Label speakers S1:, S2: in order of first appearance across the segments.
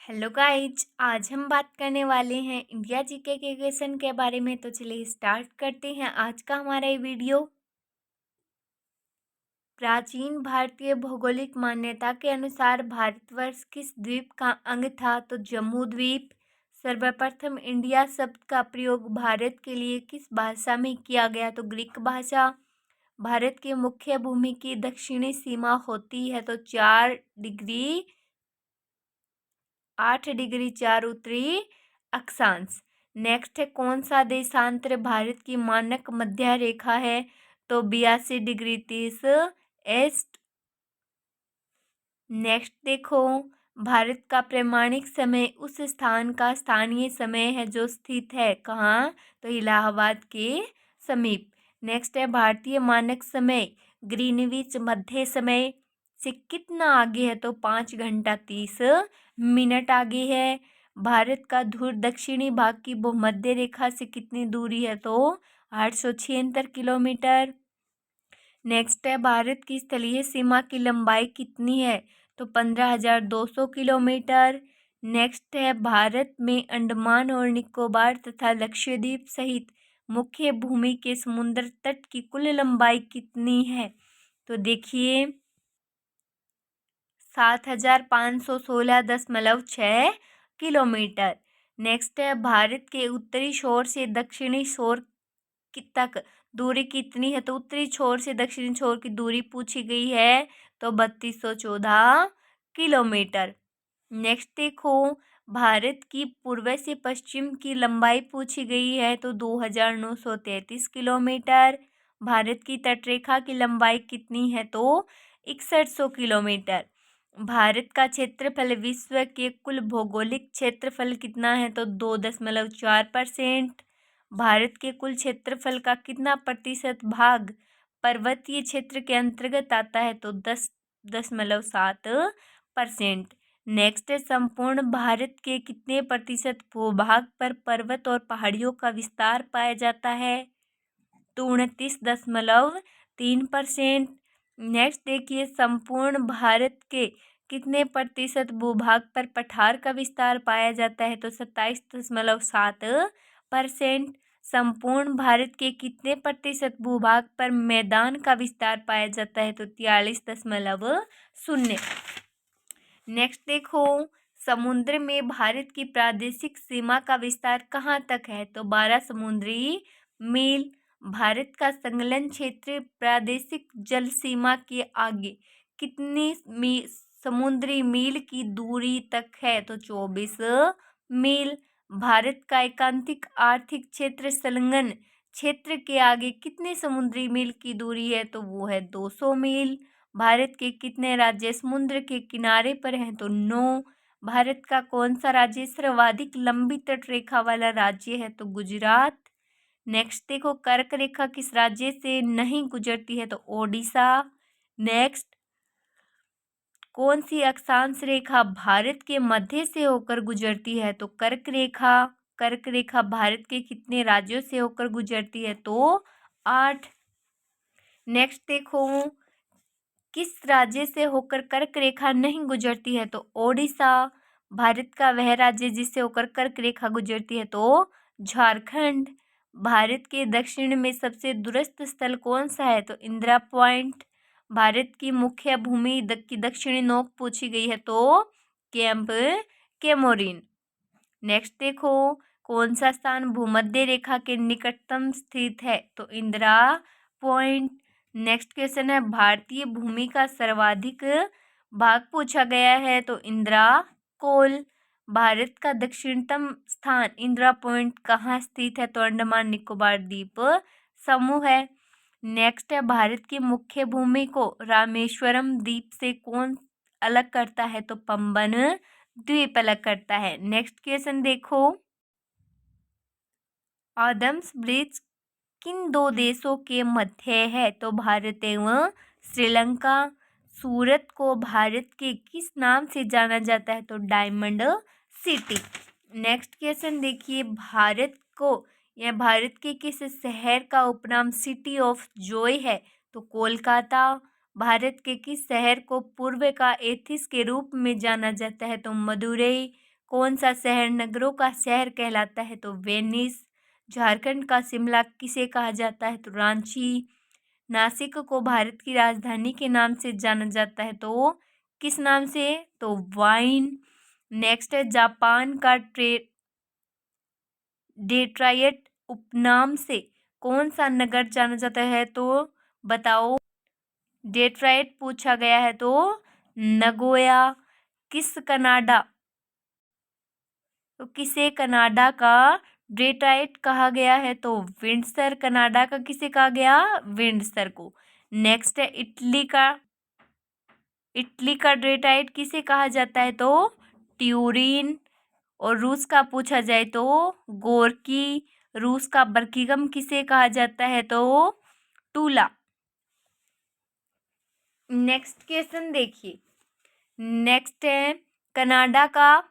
S1: Hello guys, आज हम बात करने वाले हैं इंडिया जीके के क्वेश्चन के बारे में। तो चलिए स्टार्ट करते हैं आज का हमारा ये वीडियो। प्राचीन भारतीय भौगोलिक मान्यता के अनुसार भारतवर्ष किस द्वीप का अंग था? तो जम्मू द्वीप। सर्वप्रथम इंडिया शब्द का प्रयोग भारत के लिए किस भाषा में किया गया? तो ग्रीक भाषा। भारत की मुख्य भूमि की दक्षिणी सीमा होती है तो 4 डिग्री 8 डिग्री 4 उत्तरी अक्षांश। नेक्स्ट है, कौन सा देशांतर भारत की मानक मध्य रेखा है? तो 82 डिग्री 30 ईस्ट। नेक्स्ट देखो, भारत का प्रमाणिक समय उस स्थान का स्थानीय समय है जो स्थित है कहाँ? तो इलाहाबाद के समीप। नेक्स्ट है, भारतीय मानक समय ग्रीनविच मध्य समय से कितना आगे है? तो 5 घंटा 30 मिनट आगे है। भारत का ध्रुव दक्षिणी भाग की भूमध्य रेखा से कितनी दूरी है? तो 876 किलोमीटर। नेक्स्ट है, भारत की स्थलीय सीमा की लंबाई कितनी है? तो 15,200 किलोमीटर। नेक्स्ट है, भारत में अंडमान और निकोबार तथा लक्षद्वीप सहित मुख्य भूमि के समुद्र तट की कुल लंबाई कितनी है? तो देखिए 7,516.6 किलोमीटर। नेक्स्ट है, भारत के उत्तरी छोर से दक्षिणी छोर तक दूरी कितनी है? तो उत्तरी छोर से दक्षिणी छोर की दूरी पूछी गई है तो 3214 किलोमीटर। नेक्स्ट देखो, भारत की पूर्व से पश्चिम की लंबाई पूछी गई है तो 2,933 किलोमीटर। भारत की तटरेखा की लंबाई कितनी है? तो 6100 किलोमीटर। भारत का क्षेत्रफल विश्व के कुल भौगोलिक क्षेत्रफल कितना है? तो 2.4%। भारत के कुल क्षेत्रफल का कितना प्रतिशत भाग पर्वतीय क्षेत्र के अंतर्गत आता है? तो 10.7%। नेक्स्ट है, संपूर्ण भारत के कितने प्रतिशत भूभाग पर पर्वत और पहाड़ियों का विस्तार पाया जाता है? तो 29.3%। नेक्स्ट देखिए, संपूर्ण भारत के कितने प्रतिशत भूभाग पर पठार का विस्तार पाया जाता है? तो 27.7%। संपूर्ण भारत के कितने प्रतिशत भूभाग पर मैदान का विस्तार पाया जाता है? तो 43.0। नेक्स्ट देखो, समुद्र में भारत की प्रादेशिक सीमा का विस्तार कहाँ तक है? तो 12 समुद्री मील। भारत का संलग्न क्षेत्र प्रादेशिक जल सीमा के आगे कितनी समुद्री मील की दूरी तक है? तो 24 मील। भारत का एकांतिक आर्थिक क्षेत्र संलग्न क्षेत्र के आगे कितने समुद्री मील की दूरी है? तो वो है 200 मील। भारत के कितने राज्य समुद्र के किनारे पर हैं? तो 9। भारत का कौन सा राज्य सर्वाधिक लंबी तटरेखा वाला राज्य है? तो गुजरात। नेक्स्ट देखो, कर्क रेखा किस राज्य से नहीं गुजरती है? तो ओडिशा। नेक्स्ट, कौन सी अक्षांश रेखा भारत के मध्य से होकर गुजरती है? तो कर्क रेखा। कर्क रेखा भारत के कितने राज्यों से होकर गुजरती है? तो 8। नेक्स्ट देखो, किस राज्य से होकर कर्क रेखा नहीं गुजरती है? तो ओडिशा। भारत का वह राज्य जिससे होकर कर्क रेखा गुजरती है तो झारखंड। भारत के दक्षिण में सबसे दूरस्थ स्थल कौन सा है? तो इंदिरा पॉइंट। भारत की मुख्य भूमि की दक्षिणी नोक पूछी गई है तो कैंप कैमोरिन। नेक्स्ट देखो, कौन सा स्थान भूमध्य रेखा के निकटतम स्थित है? तो इंदिरा पॉइंट। नेक्स्ट क्वेश्चन है, भारतीय भूमि का सर्वाधिक भाग पूछा गया है तो इंदिरा कोल। भारत का दक्षिणतम स्थान इंदिरा पॉइंट कहाँ स्थित है? तो अंडमान निकोबार द्वीप समूह है। नेक्स्ट है, भारत की मुख्य भूमि को रामेश्वरम द्वीप से कौन अलग करता है? तो पंबन द्वीप अलग करता है। नेक्स्ट क्वेश्चन देखो, आदम्स ब्रिज किन दो देशों के मध्य है? तो भारत एवं श्रीलंका। सूरत को भारत के किस नाम से जाना जाता है? तो डायमंड सिटी। नेक्स्ट क्वेश्चन देखिए, भारत के किस शहर का उपनाम सिटी ऑफ जॉय है? तो कोलकाता। भारत के किस शहर को पूर्व का एथिस के रूप में जाना जाता है? तो मदुरई। कौन सा शहर नगरों का शहर कहलाता है? तो वेनिस। झारखंड का शिमला किसे कहा जाता है? तो रांची। नासिक को भारत की राजधानी के नाम से जाना जाता है, तो किस नाम से? तो वाइन। नेक्स्ट है, जापान का डेट्रायट उपनाम से कौन सा नगर जाना जाता है? तो बताओ। डेट्रायट पूछा गया है तो नगोया। किसे कनाडा का डेट्रायट कहा गया है? तो विंडसर। कनाडा का किसे कहा गया? विंडसर को। नेक्स्ट है, इटली का डेट्रायट किसे कहा जाता है? तो ट्यूरिन। और रूस का पूछा जाए तो गोर्की। रूस का बर्किंघम किसे कहा जाता है? तो टूला। नेक्स्ट क्वेश्चन देखिए। नेक्स्ट है, कनाडा का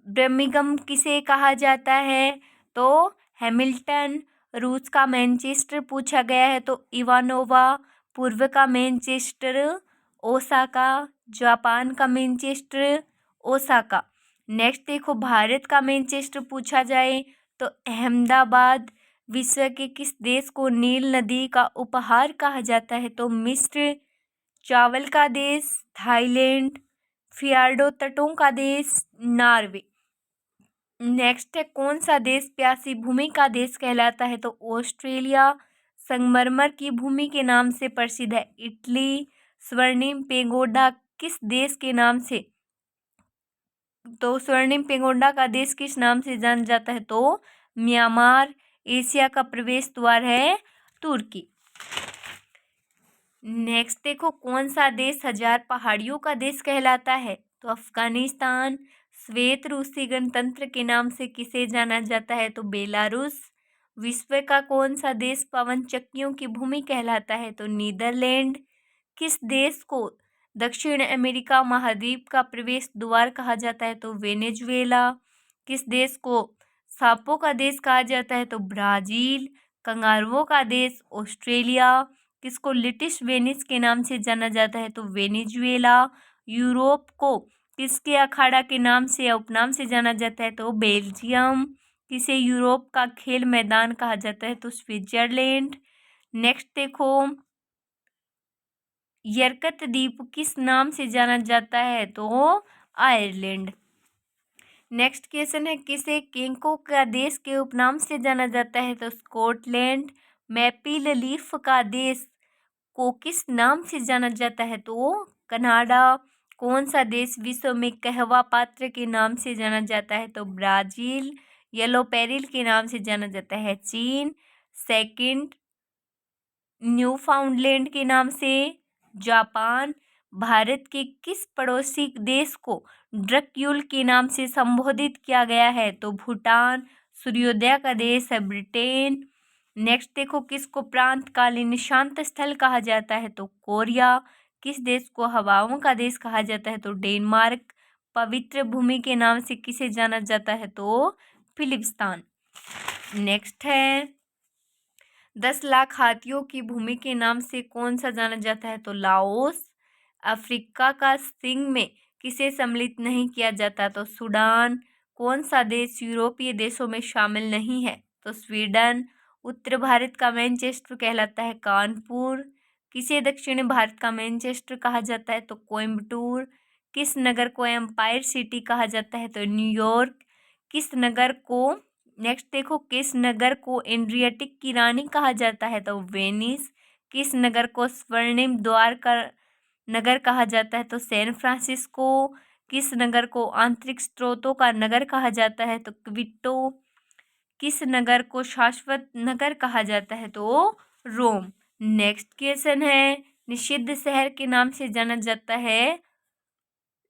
S1: बर्मिंघम किसे कहा जाता है? तो हैमिल्टन। रूस का मैनचेस्टर पूछा गया है तो इवानोवा। पूर्व का मैनचेस्टर ओसाका। जापान का मैनचेस्टर ओसाका। नेक्स्ट देखो, भारत का मैनचेस्टर पूछा जाए तो अहमदाबाद। विश्व के किस देश को नील नदी का उपहार कहा जाता है? तो मिस्र। चावल का देश थाईलैंड। फियार्डो तटों का देश नॉर्वे। नेक्स्ट है, कौन सा देश प्यासी भूमि का देश कहलाता है? तो ऑस्ट्रेलिया। संगमरमर की भूमि के नाम से प्रसिद्ध है इटली। स्वर्णिम पेगोडा किस देश के नाम से? तो स्वर्णिम पेगोडा का देश किस नाम से जाना जाता है? तो म्यांमार। एशिया का प्रवेश द्वार है तुर्की। नेक्स्ट देखो, कौन सा देश 1000 पहाड़ियों का देश कहलाता है? तो अफगानिस्तान। श्वेत रूसी गणतंत्र के नाम से किसे जाना जाता है? तो बेलारूस। विश्व का कौन सा देश पवन चक्कियों की भूमि कहलाता है? तो नीदरलैंड। किस देश को दक्षिण अमेरिका महाद्वीप का प्रवेश द्वार कहा जाता है? तो वेनेजुएला। किस देश को सांपों का देश कहा जाता है? तो ब्राजील। कंगारुओं का देश ऑस्ट्रेलिया। किसको लिटिस वेनिस के नाम से जाना जाता है? तो वेनेजुएला। यूरोप को किसके अखाड़ा के नाम से या उपनाम से जाना जाता है? तो बेल्जियम। किसे यूरोप का खेल मैदान कहा जाता है? तो स्विट्जरलैंड। नेक्स्ट देखो, यरकत द्वीप किस नाम से जाना जाता है? तो आयरलैंड। नेक्स्ट क्वेश्चन है, किसे केंको का देश के उपनाम से जाना जाता है? तो स्कॉटलैंड। मैपल लीफ का देश को किस नाम से जाना जाता है? तो कनाडा। कौन सा देश विश्व में कहवा पात्र के नाम से जाना जाता है? तो ब्राजील। येलो पेरिल के नाम से जाना जाता है चीन। सेकंड, न्यूफाउंडलैंड के नाम से जापान। भारत के किस पड़ोसी देश को ड्रक्यूल के नाम से संबोधित किया गया है? तो भूटान। सूर्योदय का देश है ब्रिटेन। नेक्स्ट देखो, किसको प्रांतकालीन शांत स्थल कहा जाता है? तो कोरिया। किस देश को हवाओं का देश कहा जाता है? तो डेनमार्क। पवित्र भूमि के नाम से किसे जाना जाता है? तो फिलिस्तीन। नेक्स्ट है, 10 लाख हाथियों की भूमि के नाम से कौन सा जाना जाता है? तो लाओस। अफ्रीका का सिंह में किसे सम्मिलित नहीं किया जाता? तो सूडान। कौन सा देश यूरोपीय देशों में शामिल नहीं है? तो स्वीडन। उत्तर भारत का मैनचेस्टर कहलाता है कानपुर। किसे दक्षिण भारत का मैनचेस्टर कहा जाता है? तो कोयम्बटूर। किस नगर को एम्पायर सिटी कहा जाता है? तो न्यूयॉर्क। किस नगर को नेक्स्ट देखो, किस नगर को एड्रियाटिक की रानी कहा जाता है? तो वेनिस। किस नगर को स्वर्णिम द्वार का नगर कहा जाता है? तो सैन फ्रांसिस्को। किस नगर को आंतरिक स्रोतों का नगर कहा जाता है? तो क्विटो। किस नगर को शाश्वत नगर कहा जाता है? तो रोम। नेक्स्ट क्वेश्चन है, निषिद्ध शहर के नाम से जाना जाता है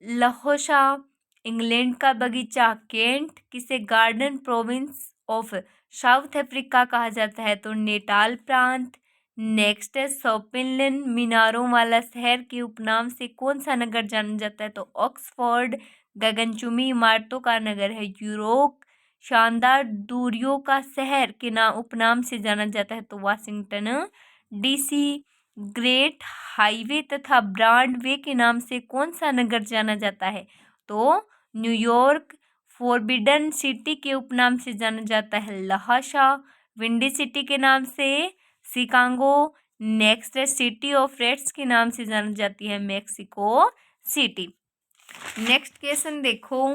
S1: लहोशा। इंग्लैंड का बगीचा केंट। किसे garden province of south Africa कहा जाता है? तो नेटाल प्रांत। नेक्स्ट है, सोपिनलिन मीनारों वाला शहर के उपनाम से कौन सा नगर जाना जाता है? तो ऑक्सफोर्ड। गगनचुंबी इमारतों का नगर है यूरोप। शानदार दूरियों का शहर के नाम उपनाम से जाना जाता है? तो वाशिंगटन डीसी। ग्रेट हाईवे तथा ब्रॉडवे के नाम से कौन सा नगर जाना जाता है? तो न्यूयॉर्क फॉरबिडन सिटी के उपनाम से जाना जाता है लहाशा। विंडी सिटी के नाम से शिकागो। नेक्स्ट है सिटी ऑफ रेड्स के नाम से जानी जाती है मेक्सिको सिटी। नेक्स्ट क्वेश्चन देखो,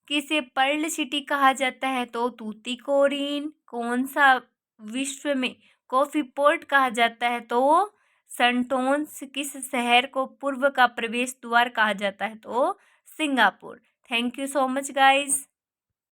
S1: किसे पर्ल सिटी कहा जाता है तो तूतीकोरिन। कौन सा विश्व में कॉफी पोर्ट कहा जाता है तो संटोन्स। किस शहर को पूर्व का प्रवेश द्वार कहा जाता है तो Singapore. Thank you so much guys.